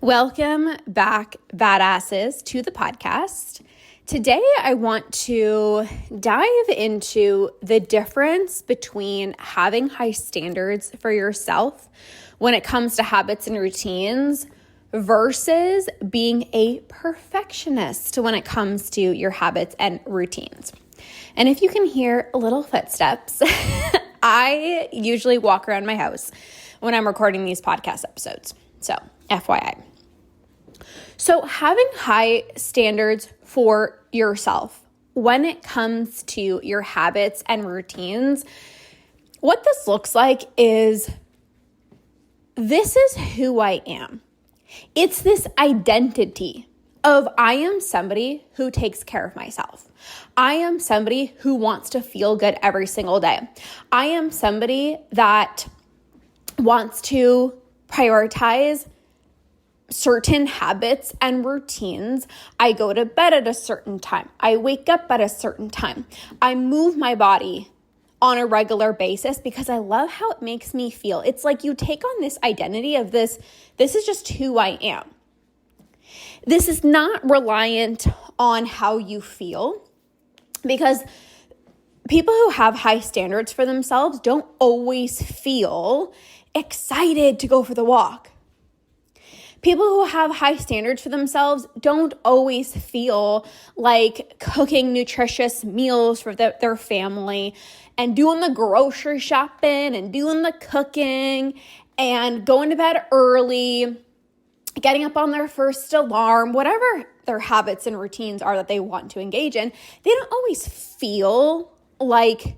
Welcome back, badasses, to the podcast. Today, I want to dive into the difference between having high standards for yourself when it comes to habits and routines versus being a perfectionist when it comes to your habits and routines. And if you can hear little footsteps, I usually walk around my house when I'm recording these podcast episodes. So, FYI. So having high standards for yourself when it comes to your habits and routines, what this looks like is this is who I am. It's this identity of I am somebody who takes care of myself. I am somebody who wants to feel good every single day. I am somebody that wants to prioritize certain habits and routines. I go to bed at a certain time. I wake up at a certain time. I move my body on a regular basis because I love how it makes me feel. It's like you take on this identity of this is just who I am. This is not reliant on how you feel, because people who have high standards for themselves don't always feel excited to go for the walk. People who have high standards for themselves don't always feel like cooking nutritious meals for their family and doing the grocery shopping and doing the cooking and going to bed early, getting up on their first alarm, whatever their habits and routines are that they want to engage in. They don't always feel like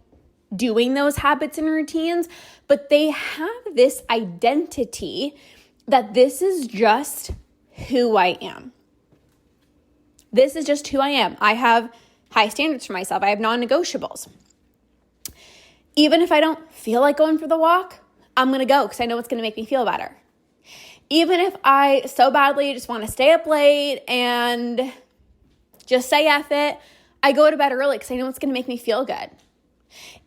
doing those habits and routines, but they have this identity that this is just who I am. This is just who I am. I have high standards for myself. I have non-negotiables. Even if I don't feel like going for the walk, I'm going to go because I know it's going to make me feel better. Even if I so badly just want to stay up late and just say F it, I go to bed early because I know it's going to make me feel good.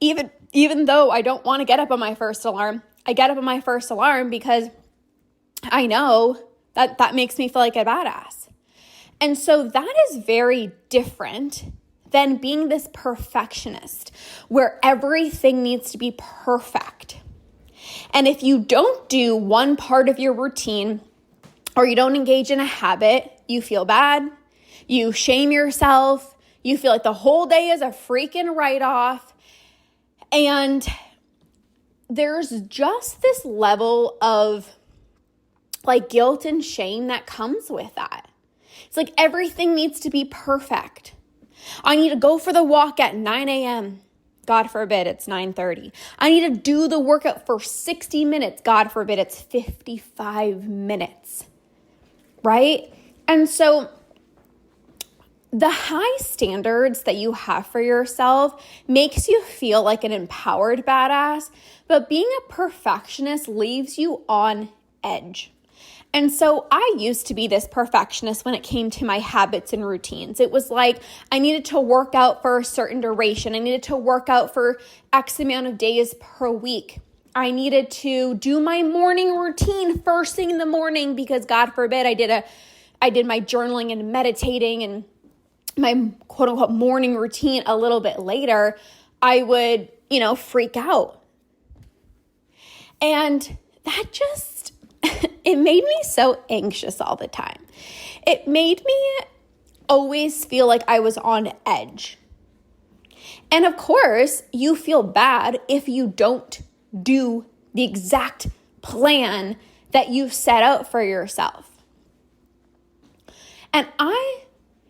Even though I don't want to get up on my first alarm, I get up on my first alarm because I know that makes me feel like a badass. And so that is very different than being this perfectionist where everything needs to be perfect. And if you don't do one part of your routine or you don't engage in a habit, you feel bad, you shame yourself, you feel like the whole day is a freaking write-off. And there's just this level of like guilt and shame that comes with that. It's like everything needs to be perfect. I need to go for the walk at 9 a.m. God forbid it's 9:30. I need to do the workout for 60 minutes. God forbid it's 55 minutes. Right? And so the high standards that you have for yourself makes you feel like an empowered badass, but being a perfectionist leaves you on edge. And so I used to be this perfectionist when it came to my habits and routines. It was like I needed to work out for a certain duration. I needed to work out for X amount of days per week. I needed to do my morning routine first thing in the morning because God forbid I did my journaling and meditating and my quote unquote morning routine a little bit later. I would, freak out. And that just it made me so anxious all the time. It made me always feel like I was on edge. And of course, you feel bad if you don't do the exact plan that you've set out for yourself. And I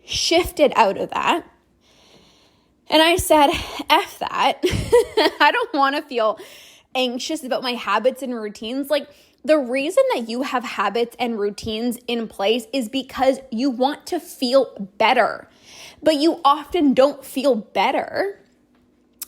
shifted out of that. And I said, F that. I don't want to feel anxious about my habits and routines. Like, the reason that you have habits and routines in place is because you want to feel better, but you often don't feel better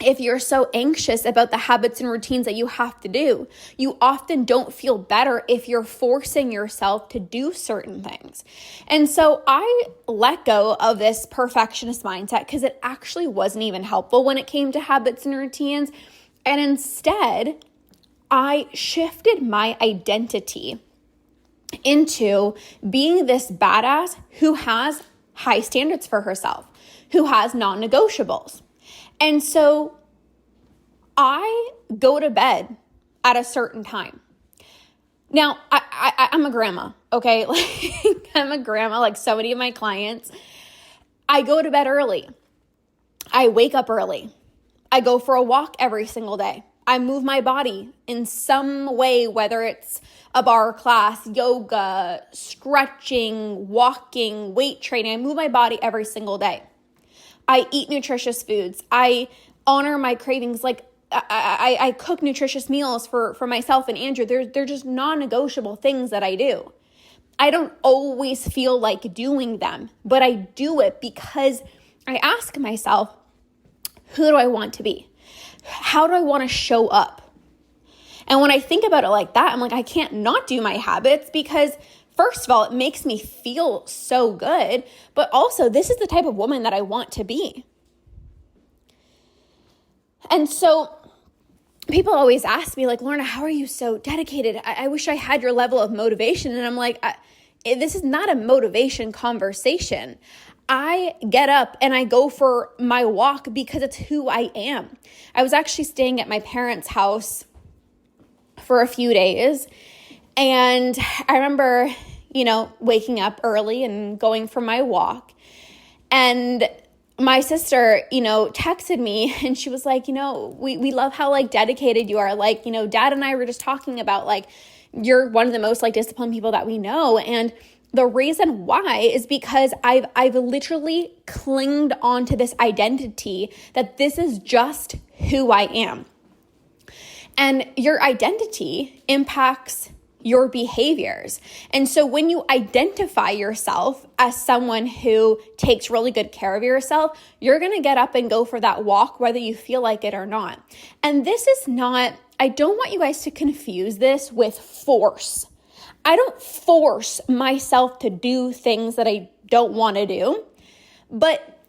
if you're so anxious about the habits and routines that you have to do. You often don't feel better if you're forcing yourself to do certain things. And so I let go of this perfectionist mindset because it actually wasn't even helpful when it came to habits and routines. And instead, I shifted my identity into being this badass who has high standards for herself, who has non-negotiables. And so I go to bed at a certain time. Now, I'm a grandma, okay? Like, I'm a grandma, like so many of my clients. I go to bed early. I wake up early. I go for a walk every single day. I move my body in some way, whether it's a barre class, yoga, stretching, walking, weight training. I move my body every single day. I eat nutritious foods. I honor my cravings. Like I cook nutritious meals for myself and Andrew. They're just non-negotiable things that I do. I don't always feel like doing them, but I do it because I ask myself, who do I want to be? How do I want to show up? And when I think about it like that, I'm like, I can't not do my habits because first of all, it makes me feel so good, but also this is the type of woman that I want to be. And so people always ask me like, Lorna, how are you so dedicated? I wish I had your level of motivation. And I'm like, this is not a motivation conversation. I get up and I go for my walk because it's who I am. I was actually staying at my parents' house for a few days. And I remember, waking up early and going for my walk. And my sister, texted me and she was like, we love how like dedicated you are. Like, Dad and I were just talking about like, you're one of the most like disciplined people that we know. And the reason why is because I've literally clinged onto this identity that this is just who I am. And your identity impacts your behaviors. And so when you identify yourself as someone who takes really good care of yourself, you're going to get up and go for that walk, whether you feel like it or not. And this is not, I don't want you guys to confuse this with force. I don't force myself to do things that I don't want to do. But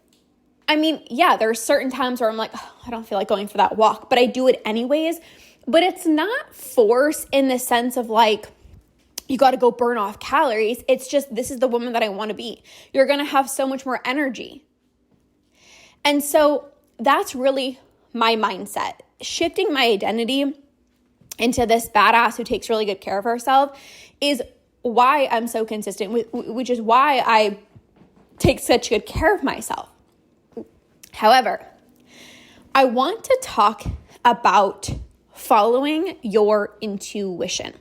I mean, yeah, there are certain times where I'm like, oh, I don't feel like going for that walk, but I do it anyways. But it's not force in the sense of like, you got to go burn off calories. It's just, this is the woman that I want to be. You're going to have so much more energy. And so that's really my mindset. Shifting my identity into this badass who takes really good care of herself is why I'm so consistent, which is why I take such good care of myself. However, I want to talk about following your intuition.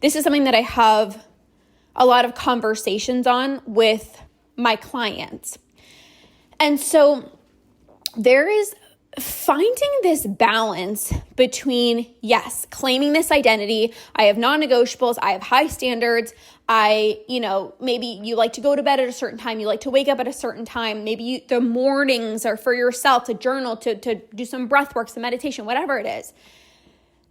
This is something that I have a lot of conversations on with my clients. And so there is finding this balance between, yes, claiming this identity. I have non-negotiables. I have high standards. Maybe you like to go to bed at a certain time. You like to wake up at a certain time. Maybe the mornings are for yourself to journal, to do some breath work, some meditation, whatever it is.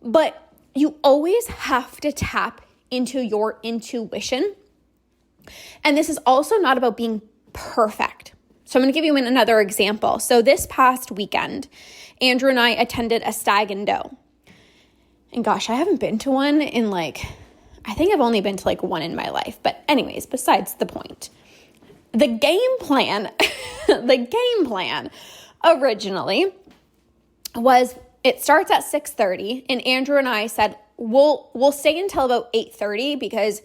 But you always have to tap into your intuition. And this is also not about being perfect. So I'm going to give you another example. So this past weekend, Andrew and I attended a stag and doe. And gosh, I haven't been to one in I think I've only been to one in my life. But anyways, besides the point. The game plan originally was it starts at 6:30, and Andrew and I said, we'll stay until about 8:30 because,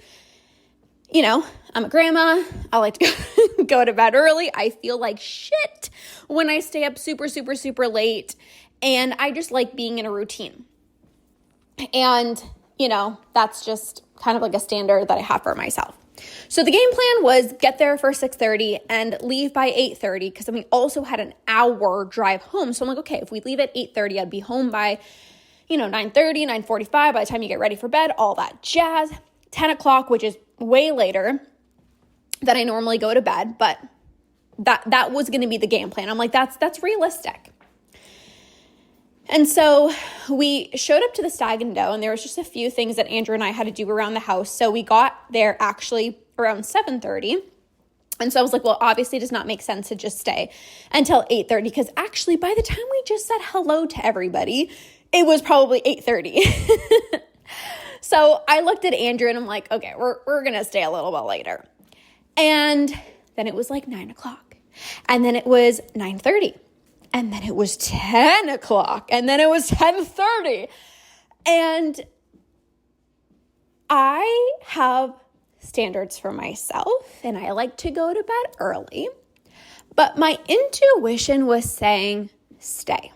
I'm a grandma. I like to go to bed early. I feel like shit when I stay up super, super, super late, and I just like being in a routine. And, that's just kind of like a standard that I have for myself. So the game plan was get there for 6:30 and leave by 8:30 because then we also had an hour drive home. So I'm like, okay, if we leave at 8:30, I'd be home by, 9:30, 9:45 by the time you get ready for bed, all that jazz. 10 o'clock, which is way later than I normally go to bed, but that was going to be the game plan. I'm like, that's realistic. And so we showed up to the stag and doe, and there was just a few things that Andrew and I had to do around the house. So we got there actually around 7:30. And so I was like, well, obviously it does not make sense to just stay until 8:30 because actually by the time we just said hello to everybody, it was probably 8:30. So I looked at Andrew and I'm like, okay, we're going to stay a little bit later. And then it was like 9:00. And then it was 9:30. And then it was 10:00. And then it was 10:30. And I have standards for myself and I like to go to bed early. But my intuition was saying, stay.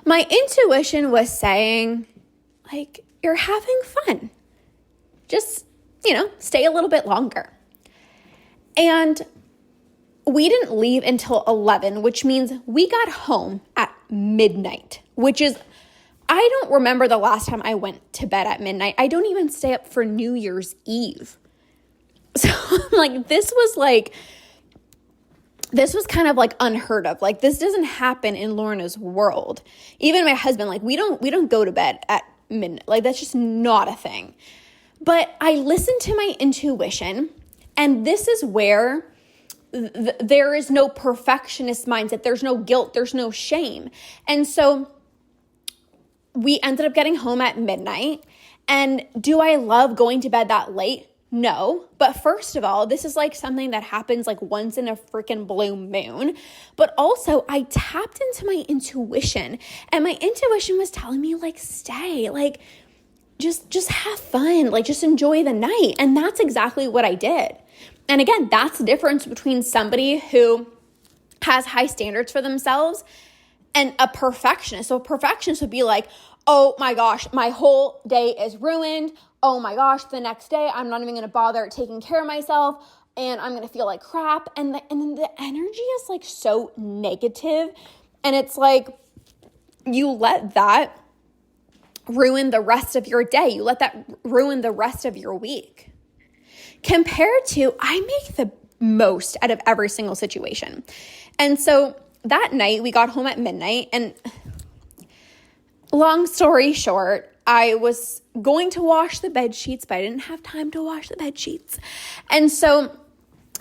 My intuition was saying, like, you're having fun. Just, stay a little bit longer. And we didn't leave until 11, which means we got home at midnight, which is, I don't remember the last time I went to bed at midnight. I don't even stay up for New Year's Eve. So like, this was kind of like unheard of. Like, this doesn't happen in Lorna's world. Even my husband, like, we don't go to bed at midnight. Like, that's just not a thing. But I listened to my intuition, and this is where there is no perfectionist mindset. There's no guilt. There's no shame. And so we ended up getting home at midnight. And do I love going to bed that late? No. But first of all, this is like something that happens like once in a freaking blue moon. But also, I tapped into my intuition, and my intuition was telling me, like, stay, like, just have fun, like, just enjoy the night. And that's exactly what I did. And again, that's the difference between somebody who has high standards for themselves and a perfectionist. So a perfectionist would be like, oh my gosh, my whole day is ruined. Oh my gosh, the next day I'm not even going to bother taking care of myself, and I'm going to feel like crap. And then the energy is like so negative, and it's like you let that ruin the rest of your day. You let that ruin the rest of your week. Compared to, I make the most out of every single situation. And so that night we got home at midnight, and long story short, I was going to wash the bed sheets, but I didn't have time to wash the bed sheets. And so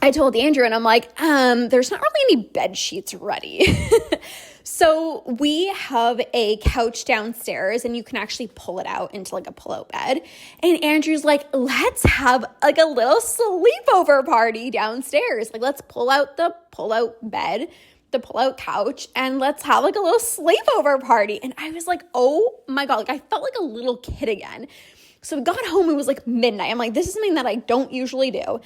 I told Andrew, and I'm like, there's not really any bed sheets ready. So we have a couch downstairs, and you can actually pull it out into like a pull-out bed. And Andrew's like, let's have like a little sleepover party downstairs. Like, let's pull out the pull-out bed, the pull-out couch, and let's have like a little sleepover party. And I was like, oh my God, like I felt like a little kid again. So we got home, it was like midnight. I'm like, this is something that I don't usually do.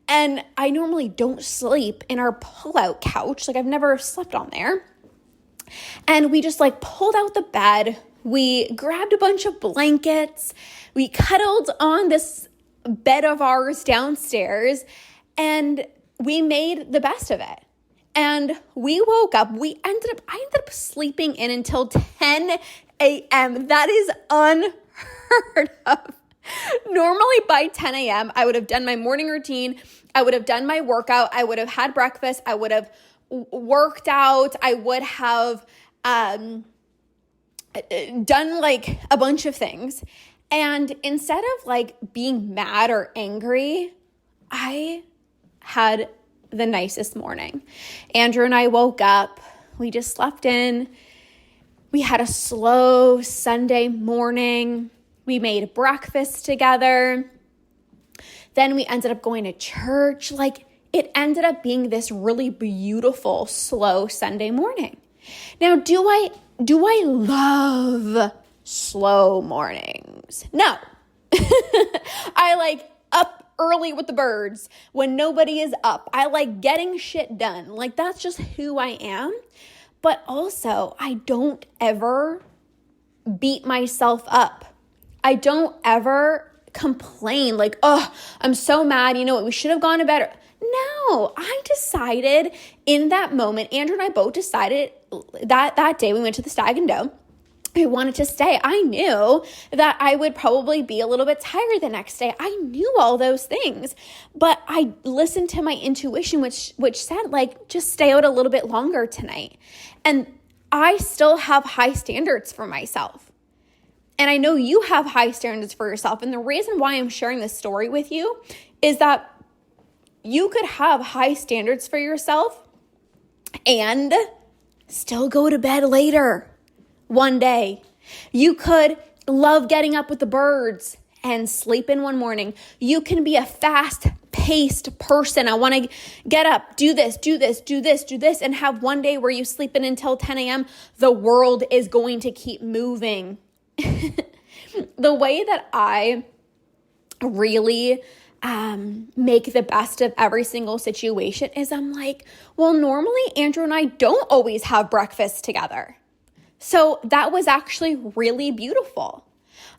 And I normally don't sleep in our pull-out couch. Like, I've never slept on there. And we just like pulled out the bed. We grabbed a bunch of blankets. We cuddled on this bed of ours downstairs, and we made the best of it. And we woke up. I ended up sleeping in until 10 a.m. That is unheard of. Normally by 10 a.m., I would have done my morning routine. I would have done my workout. I would have had breakfast. I would have worked out. I would have done like a bunch of things. And instead of like being mad or angry, I had the nicest morning. Andrew and I woke up. We just slept in. We had a slow Sunday morning. We made breakfast together. Then we ended up going to church. Like, it ended up being this really beautiful, slow Sunday morning. Now, do I love slow mornings? No. I like up early with the birds when nobody is up. I like getting shit done. Like, that's just who I am. But also, I don't ever beat myself up. I don't ever complain like, oh, I'm so mad. You know what? We should have gone to bed. No, I decided in that moment, Andrew and I both decided that day we went to the Stag and Doe. I wanted to stay. I knew that I would probably be a little bit tired the next day. I knew all those things, but I listened to my intuition, which said, like, just stay out a little bit longer tonight. And I still have high standards for myself. And I know you have high standards for yourself. And the reason why I'm sharing this story with you is that you could have high standards for yourself and still go to bed later one day. You could love getting up with the birds and sleep in one morning. You can be a fast-paced person. I want to get up, do this, and have one day where you sleep in until 10 a.m. The world is going to keep moving. The way that I really make the best of every single situation is I'm like, well, normally Andrew and I don't always have breakfast together. So that was actually really beautiful.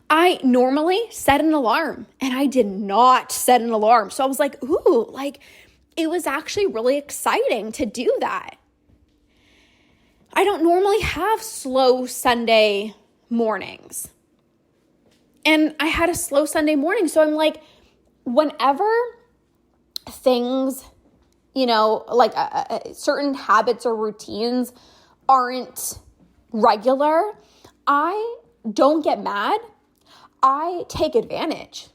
I normally set an alarm and I did not set an alarm. So I was like, ooh, like it was actually really exciting to do that. I don't normally have slow Sunday mornings. And I had a slow Sunday morning. So I'm like, whenever things, like certain habits or routines aren't regular, I don't get mad. I take advantage.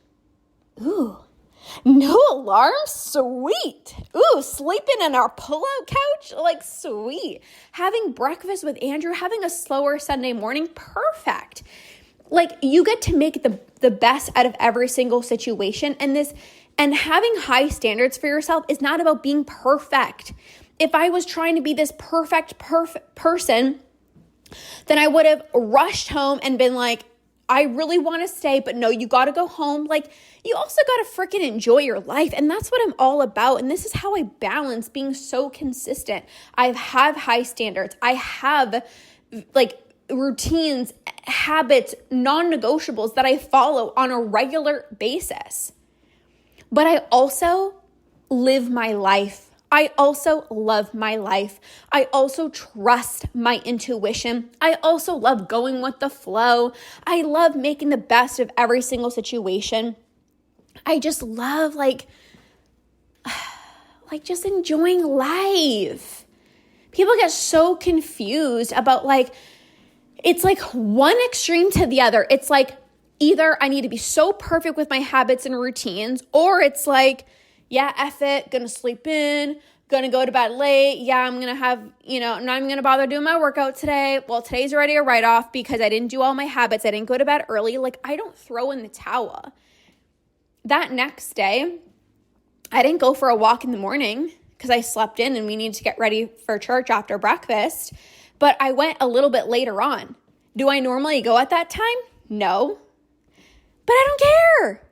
Ooh, no alarm? Sweet. Ooh, sleeping in our pull-out couch? Like, sweet. Having breakfast with Andrew, having a slower Sunday morning? Perfect. Like, you get to make the best out of every single situation. And having high standards for yourself is not about being perfect. If I was trying to be this perfect person, then I would have rushed home and been like, I really want to stay, but no, you got to go home. Like, you also got to freaking enjoy your life. And that's what I'm all about. And this is how I balance being so consistent. I have high standards. I have like routines, habits, non-negotiables that I follow on a regular basis. But I also live my life. I also love my life. I also trust my intuition. I also love going with the flow. I love making the best of every single situation. I just love like just enjoying life. People get so confused about it's like one extreme to the other. It's like either I need to be so perfect with my habits and routines, or it's like, yeah, F it, gonna sleep in, gonna go to bed late. Yeah, I'm gonna have, not even gonna bother doing my workout today. Well, today's already a write-off because I didn't do all my habits. I didn't go to bed early. Like, I don't throw in the towel. That next day, I didn't go for a walk in the morning because I slept in and we needed to get ready for church after breakfast. But I went a little bit later on. Do I normally go at that time? No. But I don't care.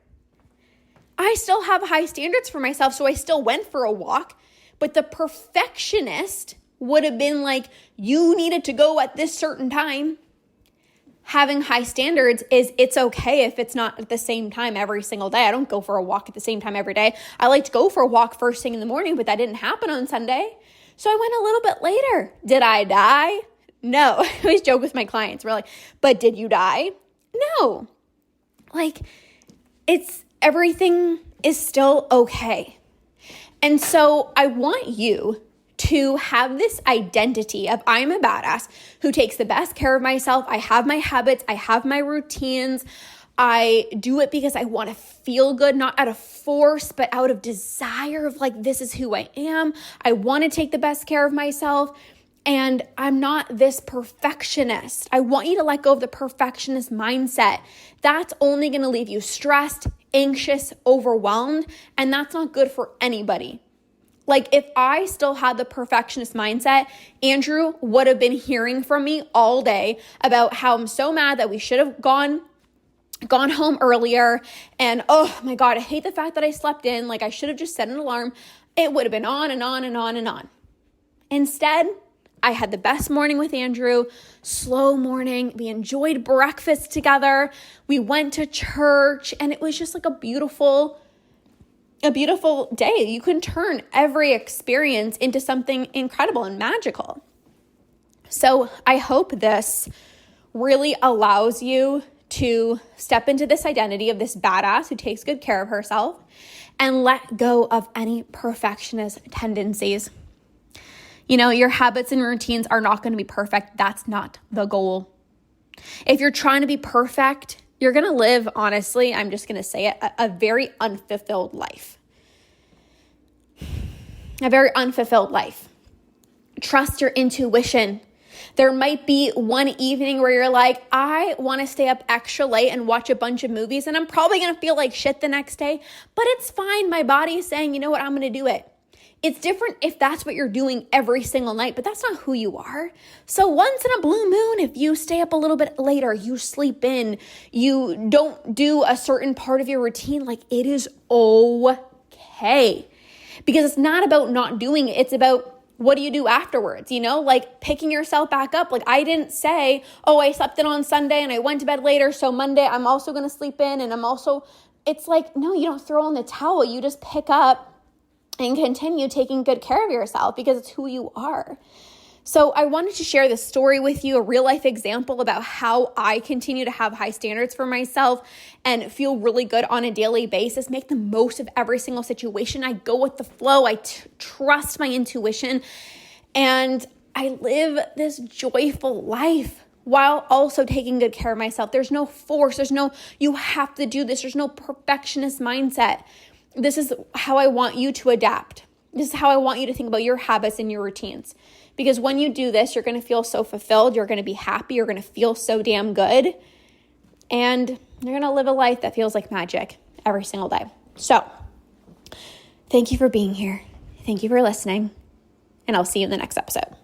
I still have high standards for myself, so I still went for a walk. But the perfectionist would have been like, you needed to go at this certain time. Having high standards is it's okay if it's not at the same time every single day. I don't go for a walk at the same time every day. I like to go for a walk first thing in the morning, but that didn't happen on Sunday. So I went a little bit later. Did I die? No. I always joke with my clients. We're like, but did you die? No. Everything is still okay. And so I want you to have this identity of I'm a badass who takes the best care of myself. I have my habits. I have my routines. I do it because I want to feel good, not out of force, but out of desire of this is who I am. I want to take the best care of myself. And I'm not this perfectionist. I want you to let go of the perfectionist mindset. That's only going to leave you stressed, anxious, overwhelmed, and that's not good for anybody. If I still had the perfectionist mindset, Andrew would have been hearing from me all day about how I'm so mad that we should have gone home earlier. And oh my God, I hate the fact that I slept in. I should have just set an alarm. It would have been on and on and on and on. Instead, I had the best morning with Andrew, slow morning. We enjoyed breakfast together. We went to church and it was just a beautiful day. You can turn every experience into something incredible and magical. So I hope this really allows you to step into this identity of this badass who takes good care of herself and let go of any perfectionist tendencies. Your habits and routines are not going to be perfect. That's not the goal. If you're trying to be perfect, you're going to live, honestly, I'm just going to say it, a very unfulfilled life. A very unfulfilled life. Trust your intuition. There might be one evening where you're like, I want to stay up extra late and watch a bunch of movies, and I'm probably going to feel like shit the next day, but it's fine. My body is saying, you know what, I'm going to do it. It's different if that's what you're doing every single night, but that's not who you are. So once in a blue moon, if you stay up a little bit later, you sleep in, you don't do a certain part of your routine, like it is okay. Because it's not about not doing it. It's about what do you do afterwards, like picking yourself back up. Like I didn't say, oh, I slept in on Sunday and I went to bed later, so Monday I'm also going to sleep in and it's like, no, you don't throw in the towel. You just pick up and continue taking good care of yourself because it's who you are. So I wanted to share this story with you, a real life example about how I continue to have high standards for myself and feel really good on a daily basis, make the most of every single situation. I go with the flow. I trust my intuition, and I live this joyful life while also taking good care of myself. There's no force. There's no, you have to do this. There's no perfectionist mindset. This is how I want you to adapt. This is how I want you to think about your habits and your routines. Because when you do this, you're going to feel so fulfilled. You're going to be happy. You're going to feel so damn good. And you're going to live a life that feels like magic every single day. So thank you for being here. Thank you for listening. And I'll see you in the next episode.